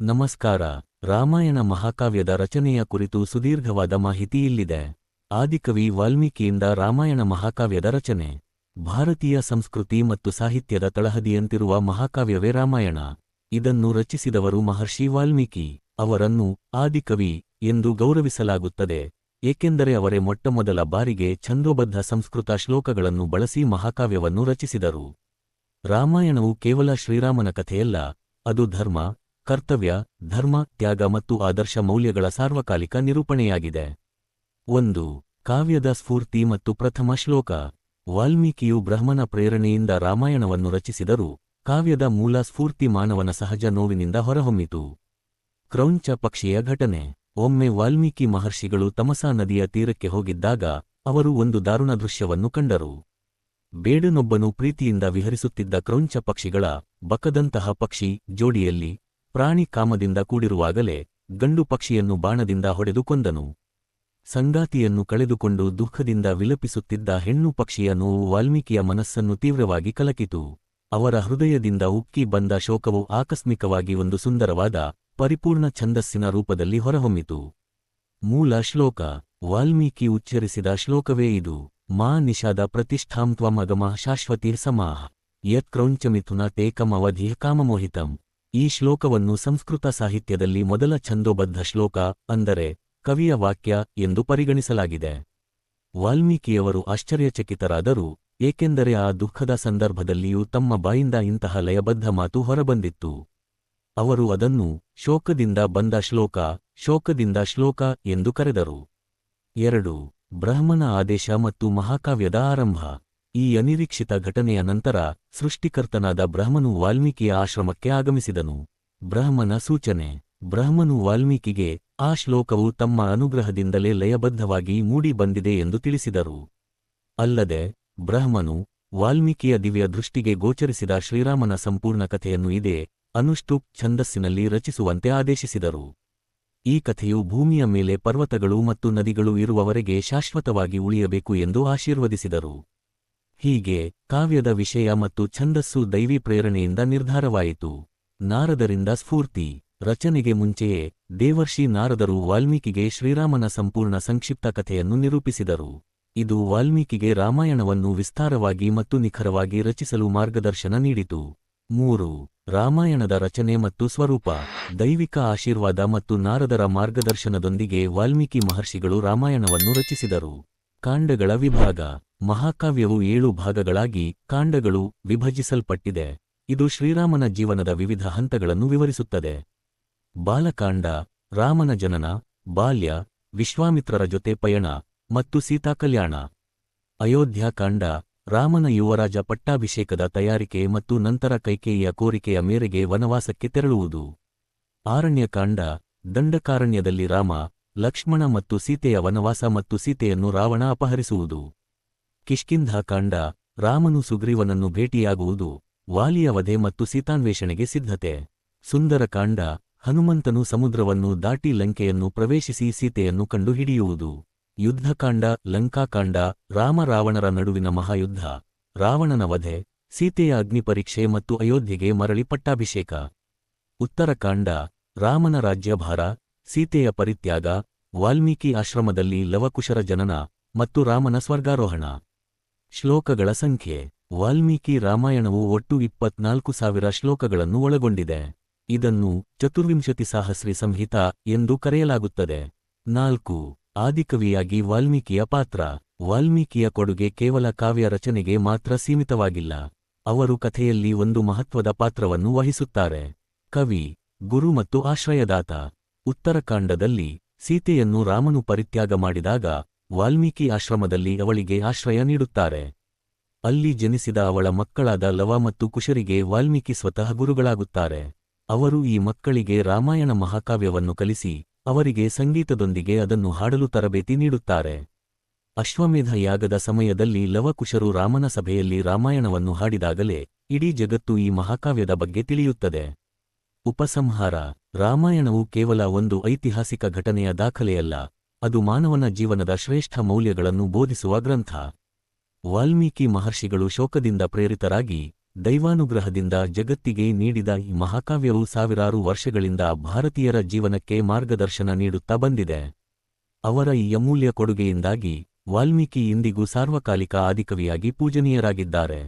ನಮಸ್ಕಾರ. ರಾಮಾಯಣ ಮಹಾಕಾವ್ಯದ ರಚನೆಯ ಕುರಿತು ಸುದೀರ್ಘವಾದ ಮಾಹಿತಿ ಇಲ್ಲಿದೆ. ಆದಿಕವಿ ವಾಲ್ಮೀಕಿಯಿಂದ ರಾಮಾಯಣ ಮಹಾಕಾವ್ಯದ ರಚನೆ. ಭಾರತೀಯ ಸಂಸ್ಕೃತಿ ಮತ್ತು ಸಾಹಿತ್ಯದ ತಳಹದಿಯಂತಿರುವ ಮಹಾಕಾವ್ಯವೇ ರಾಮಾಯಣ. ಇದನ್ನು ರಚಿಸಿದವರು ಮಹರ್ಷಿ ವಾಲ್ಮೀಕಿ. ಅವರನ್ನು ಆದಿಕವಿ ಎಂದು ಗೌರವಿಸಲಾಗುತ್ತದೆ, ಏಕೆಂದರೆ ಅವರೇ ಮೊಟ್ಟಮೊದಲ ಬಾರಿಗೆ ಛಂದೋಬದ್ಧ ಸಂಸ್ಕೃತ ಶ್ಲೋಕಗಳನ್ನು ಬಳಸಿ ಮಹಾಕಾವ್ಯವನ್ನು ರಚಿಸಿದರು. ರಾಮಾಯಣವು ಕೇವಲ ಶ್ರೀರಾಮನ ಕಥೆಯಲ್ಲ, ಅದು ಧರ್ಮ, ಕರ್ತವ್ಯ, ಧರ್ಮ, ತ್ಯಾಗ ಮತ್ತು ಆದರ್ಶ ಮೌಲ್ಯಗಳ ಸಾರ್ವಕಾಲಿಕ ನಿರೂಪಣೆಯಾಗಿದೆ. 1. ಕಾವ್ಯದ ಸ್ಫೂರ್ತಿ ಮತ್ತು ಪ್ರಥಮ ಶ್ಲೋಕ. ವಾಲ್ಮೀಕಿಯು ಬ್ರಹ್ಮನ ಪ್ರೇರಣೆಯಿಂದ ರಾಮಾಯಣವನ್ನು ರಚಿಸಿದರು. ಕಾವ್ಯದ ಮೂಲ ಸ್ಫೂರ್ತಿ ಮಾನವನ ಸಹಜ ನೋವಿನಿಂದ ಹೊರಹೊಮ್ಮಿತು. ಕ್ರೌಂಚ ಪಕ್ಷಿಯ ಘಟನೆ. ಒಮ್ಮೆ ವಾಲ್ಮೀಕಿ ಮಹರ್ಷಿಗಳು ತಮಸಾ ನದಿಯ ತೀರಕ್ಕೆ ಹೋಗಿದ್ದಾಗ ಅವರು ಒಂದು ದಾರುಣ ದೃಶ್ಯವನ್ನು ಕಂಡರು. ಬೇಡನೊಬ್ಬನು ಪ್ರೀತಿಯಿಂದ ವಿಹರಿಸುತ್ತಿದ್ದ ಕ್ರೌಂಚ ಪಕ್ಷಿಗಳ ಬಕದಂತಹ ಪಕ್ಷಿ ಜೋಡಿಯಲ್ಲಿ ಪ್ರಾಣಿ ಕಾಮದಿಂದ ಕೂಡಿರುವಾಗಲೇ ಗಂಡು ಪಕ್ಷಿಯನ್ನು ಬಾಣದಿಂದ ಹೊಡೆದು ಕೊಂದನು. ಸಂಗಾತಿಯನ್ನು ಕಳೆದುಕೊಂಡು ದುಃಖದಿಂದ ವಿಲಪಿಸುತ್ತಿದ್ದ ಹೆಣ್ಣು ಪಕ್ಷಿಯ ನೋವು ವಾಲ್ಮೀಕಿಯ ಮನಸ್ಸನ್ನು ತೀವ್ರವಾಗಿ ಕಲಕಿತು. ಅವರ ಹೃದಯದಿಂದ ಉಕ್ಕಿ ಬಂದ ಶೋಕವು ಆಕಸ್ಮಿಕವಾಗಿ ಒಂದು ಸುಂದರವಾದ, ಪರಿಪೂರ್ಣ ಛಂದಸ್ಸಿನ ರೂಪದಲ್ಲಿ ಹೊರಹೊಮ್ಮಿತು. ಮೂಲ ಶ್ಲೋಕ. ವಾಲ್ಮೀಕಿ ಉಚ್ಚರಿಸಿದ ಶ್ಲೋಕವೇ ಇದು. ಮಾ ನಿಷಾದ ಪ್ರತಿಷ್ಠಾಂ ತ್ವಮಗಮ ಶಾಶ್ವತಿರ್ ಸಮಾಹ ಯತ್ ಕ್ರೌಂಚಮಿಥುನ ತೇಕಂ ಅವಧಿಃ ಕಾಮಮೋಹಿತಂ. ಈ ಶ್ಲೋಕವನ್ನು ಸಂಸ್ಕೃತ ಸಾಹಿತ್ಯದಲ್ಲಿ ಮೊದಲ ಛಂದೋಬದ್ಧ ಶ್ಲೋಕ, ಅಂದರೆ ಕವಿಯ ವಾಕ್ಯ ಎಂದು ಪರಿಗಣಿಸಲಾಗಿದೆ. ವಾಲ್ಮೀಕಿಯವರು ಆಶ್ಚರ್ಯಚಕಿತರಾದರು, ಏಕೆಂದರೆ ಆ ದುಃಖದ ಸಂದರ್ಭದಲ್ಲಿಯೂ ತಮ್ಮ ಬಾಯಿಂದ ಇಂತಹ ಲಯಬದ್ಧ ಮಾತು ಹೊರಬಂದಿತ್ತು. ಅವರು ಅದನ್ನು ಶೋಕದಿಂದ ಬಂದ ಶ್ಲೋಕ, ಶೋಕದಿಂದ ಶ್ಲೋಕ ಎಂದು ಕರೆದರು. 2. ಬ್ರಹ್ಮನ ಆದೇಶ ಮತ್ತು ಮಹಾಕಾವ್ಯದ ಆರಂಭ. ಈ ಅನಿರೀಕ್ಷಿತ ಘಟನೆಯ ನಂತರ ಸೃಷ್ಟಿಕರ್ತನಾದ ಬ್ರಹ್ಮನು ವಾಲ್ಮೀಕಿಯ ಆಶ್ರಮಕ್ಕೆ ಆಗಮಿಸಿದನು. ಬ್ರಹ್ಮನ ಸೂಚನೆ. ಬ್ರಹ್ಮನು ವಾಲ್ಮೀಕಿಗೆ ಆ ಶ್ಲೋಕವು ತಮ್ಮ ಅನುಗ್ರಹದಿಂದಲೇ ಲಯಬದ್ಧವಾಗಿ ಮೂಡಿ ಬಂದಿದೆ ಎಂದು ತಿಳಿಸಿದರು. ಅಲ್ಲದೆ ಬ್ರಹ್ಮನು ವಾಲ್ಮೀಕಿಯ ದಿವ್ಯ ದೃಷ್ಟಿಗೆ ಗೋಚರಿಸಿದ ಶ್ರೀರಾಮನ ಸಂಪೂರ್ಣ ಕಥೆಯನ್ನು ಇದೇ ಅನುಷ್ಟುಪ್ ಛಂದಸ್ಸಿನಲ್ಲಿ ರಚಿಸುವಂತೆ ಆದೇಶಿಸಿದರು. ಈ ಕಥೆಯು ಭೂಮಿಯ ಮೇಲೆ ಪರ್ವತಗಳು ಮತ್ತು ನದಿಗಳು ಇರುವವರೆಗೆ ಶಾಶ್ವತವಾಗಿ ಉಳಿಯಬೇಕು ಎಂದು ಆಶೀರ್ವದಿಸಿದರು. ಹೀಗೆ ಕಾವ್ಯದ ವಿಷಯ ಮತ್ತು ಛಂದಸ್ಸು ದೈವಿ ಪ್ರೇರಣೆಯಿಂದ ನಿರ್ಧಾರವಾಯಿತು. ನಾರದರಿಂದ ಸ್ಫೂರ್ತಿ. ರಚನೆಗೆ ಮುಂಚೆಯೇ ದೇವರ್ಷಿ ನಾರದರು ವಾಲ್ಮೀಕಿಗೆ ಶ್ರೀರಾಮನ ಸಂಪೂರ್ಣ ಸಂಕ್ಷಿಪ್ತ ಕಥೆಯನ್ನು ನಿರೂಪಿಸಿದರು. ಇದು ವಾಲ್ಮೀಕಿಗೆ ರಾಮಾಯಣವನ್ನು ವಿಸ್ತಾರವಾಗಿ ಮತ್ತು ನಿಖರವಾಗಿ ರಚಿಸಲು ಮಾರ್ಗದರ್ಶನ ನೀಡಿತು. 3. ರಾಮಾಯಣದ ರಚನೆ ಮತ್ತು ಸ್ವರೂಪ. ದೈವಿಕ ಆಶೀರ್ವಾದ ಮತ್ತು ನಾರದರ ಮಾರ್ಗದರ್ಶನದೊಂದಿಗೆ ವಾಲ್ಮೀಕಿ ಮಹರ್ಷಿಗಳು ರಾಮಾಯಣವನ್ನು ರಚಿಸಿದರು. ಕಾಂಡಗಳ ವಿಭಾಗ. ಮಹಾಕಾವ್ಯವು 7 ಭಾಗಗಳಾಗಿ ಕಾಂಡಗಳು ವಿಭಜಿಸಲ್ಪಟ್ಟಿದೆ. ಇದು ಶ್ರೀರಾಮನ ಜೀವನದ ವಿವಿಧ ಹಂತಗಳನ್ನು ವಿವರಿಸುತ್ತದೆ. ಬಾಲಕಾಂಡ, ರಾಮನ ಜನನ, ಬಾಲ್ಯ, ವಿಶ್ವಾಮಿತ್ರರ ಜೊತೆ ಪಯಣ ಮತ್ತು ಸೀತಾಕಲ್ಯಾಣ. ಅಯೋಧ್ಯಾಕಾಂಡ, ರಾಮನ ಯುವರಾಜ ಪಟ್ಟಾಭಿಷೇಕದ ತಯಾರಿಕೆ ಮತ್ತು ನಂತರ ಕೈಕೇಯಿಯ ಕೋರಿಕೆಯ ಮೇರೆಗೆ ವನವಾಸಕ್ಕೆ ತೆರಳುವುದು. ಆರಣ್ಯಕಾಂಡ, ದಂಡಕಾರಣ್ಯದಲ್ಲಿ ರಾಮ, ಲಕ್ಷ್ಮಣ ಮತ್ತು ಸೀತೆಯ ವನವಾಸ ಮತ್ತು ಸೀತೆಯನ್ನು ರಾವಣ ಅಪಹರಿಸುವುದು. ಕಿಷ್ಕಿಂಧಾಕಾಂಡ, ರಾಮನು ಸುಗ್ರೀವನನ್ನು ಭೇಟಿಯಾಗುವುದು, ವಾಲಿಯ ವಧೆ ಮತ್ತು ಸೀತಾನ್ವೇಷಣೆಗೆ ಸಿದ್ಧತೆ. ಸುಂದರಕಾಂಡ, ಹನುಮಂತನು ಸಮುದ್ರವನ್ನು ದಾಟಿ ಲಂಕೆಯನ್ನು ಪ್ರವೇಶಿಸಿ ಸೀತೆಯನ್ನು ಕಂಡು ಹಿಡಿಯುವುದು. ಯುದ್ಧಕಾಂಡ, ಲಂಕಾಕಾಂಡ, ರಾಮ-ರಾವಣರ ನಡುವಿನ ಮಹಾಯುದ್ಧ, ರಾವಣನ ವಧೆ, ಸೀತೆಯ ಅಗ್ನಿಪರೀಕ್ಷೆ ಮತ್ತು ಅಯೋಧ್ಯೆಗೆ ಮರಳಿ ಪಟ್ಟಾಭಿಷೇಕ. ಉತ್ತರಕಾಂಡ, ರಾಮನ ರಾಜ್ಯಭಾರ, ಸೀತೆಯ ಪರಿತ್ಯಾಗ, ವಾಲ್ಮೀಕಿ ಆಶ್ರಮದಲ್ಲಿ ಲವಕುಶರ ಜನನ ಮತ್ತು ರಾಮನ ಸ್ವರ್ಗಾರೋಹಣ. ಶ್ಲೋಕಗಳ ಸಂಖ್ಯೆ. ವಾಲ್ಮೀಕಿ ರಾಮಾಯಣವು ಒಟ್ಟು 24,000 ಶ್ಲೋಕಗಳನ್ನು ಒಳಗೊಂಡಿದೆ. ಇದನ್ನು ಚತುರ್ವಿಂಶತಿ ಸಾಹಸ್ರಿ ಸಂಹಿತಾ ಎಂದು ಕರೆಯಲಾಗುತ್ತದೆ. 4. ಆದಿಕವಿಯಾಗಿ ವಾಲ್ಮೀಕಿಯ ಪಾತ್ರ. ವಾಲ್ಮೀಕಿಯ ಕೊಡುಗೆ ಕೇವಲ ಕಾವ್ಯ ರಚನೆಗೆ ಮಾತ್ರ ಸೀಮಿತವಾಗಿಲ್ಲ. ಅವರು ಕಥೆಯಲ್ಲಿ ಒಂದು ಮಹತ್ವದ ಪಾತ್ರವನ್ನು ವಹಿಸುತ್ತಾರೆ. ಕವಿ, ಗುರು ಮತ್ತು ಆಶ್ರಯದಾತ. ಉತ್ತರಕಾಂಡದಲ್ಲಿ ಸೀತೆಯನ್ನು ರಾಮನು ಪರಿತ್ಯಾಗ ಮಾಡಿದಾಗ ವಾಲ್ಮೀಕಿ ಆಶ್ರಮದಲ್ಲಿ ಅವಳಿಗೆ ಆಶ್ರಯ ನೀಡುತ್ತಾರೆ. ಅಲ್ಲಿ ಜನಿಸಿದ ಅವಳ ಮಕ್ಕಳಾದ ಲವ ಮತ್ತು ಕುಶರಿಗೆ ವಾಲ್ಮೀಕಿ ಸ್ವತಃ ಗುರುಗಳಾಗುತ್ತಾರೆ. ಅವರು ಈ ಮಕ್ಕಳಿಗೆ ರಾಮಾಯಣ ಮಹಾಕಾವ್ಯವನ್ನು ಕಲಿಸಿ ಅವರಿಗೆ ಸಂಗೀತದೊಂದಿಗೆ ಅದನ್ನು ಹಾಡಲು ತರಬೇತಿ ನೀಡುತ್ತಾರೆ. ಅಶ್ವಮೇಧ ಯಾಗದ ಸಮಯದಲ್ಲಿ ಲವಕುಶರು ರಾಮನ ಸಭೆಯಲ್ಲಿ ರಾಮಾಯಣವನ್ನು ಹಾಡಿದಾಗಲೇ ಇಡೀ ಜಗತ್ತು ಈ ಮಹಾಕಾವ್ಯದ ಬಗ್ಗೆ ತಿಳಿಯುತ್ತದೆ. ಉಪಸಂಹಾರ. ರಾಮಾಯಣವು ಕೇವಲ ಒಂದು ಐತಿಹಾಸಿಕ ಘಟನೆಯ ದಾಖಲೆಯಲ್ಲ, ಅದು ಮಾನವನ ಜೀವನದ ಶ್ರೇಷ್ಠ ಮೌಲ್ಯಗಳನ್ನು ಬೋಧಿಸುವ ಗ್ರಂಥ. ವಾಲ್ಮೀಕಿ ಮಹರ್ಷಿಗಳು ಶೋಕದಿಂದ ಪ್ರೇರಿತರಾಗಿ ದೈವಾನುಗ್ರಹದಿಂದ ಜಗತ್ತಿಗೆ ನೀಡಿದ ಈ ಮಹಾಕಾವ್ಯವು ಸಾವಿರಾರು ವರ್ಷಗಳಿಂದ ಭಾರತೀಯರ ಜೀವನಕ್ಕೆ ಮಾರ್ಗದರ್ಶನ ನೀಡುತ್ತಾ ಬಂದಿದೆ. ಅವರ ಈ ಅಮೂಲ್ಯ ಕೊಡುಗೆಯಿಂದಾಗಿ ವಾಲ್ಮೀಕಿ ಇಂದಿಗೂ ಸಾರ್ವಕಾಲಿಕ ಆದಿಕವಿಯಾಗಿ ಪೂಜನೀಯರಾಗಿದ್ದಾರೆ.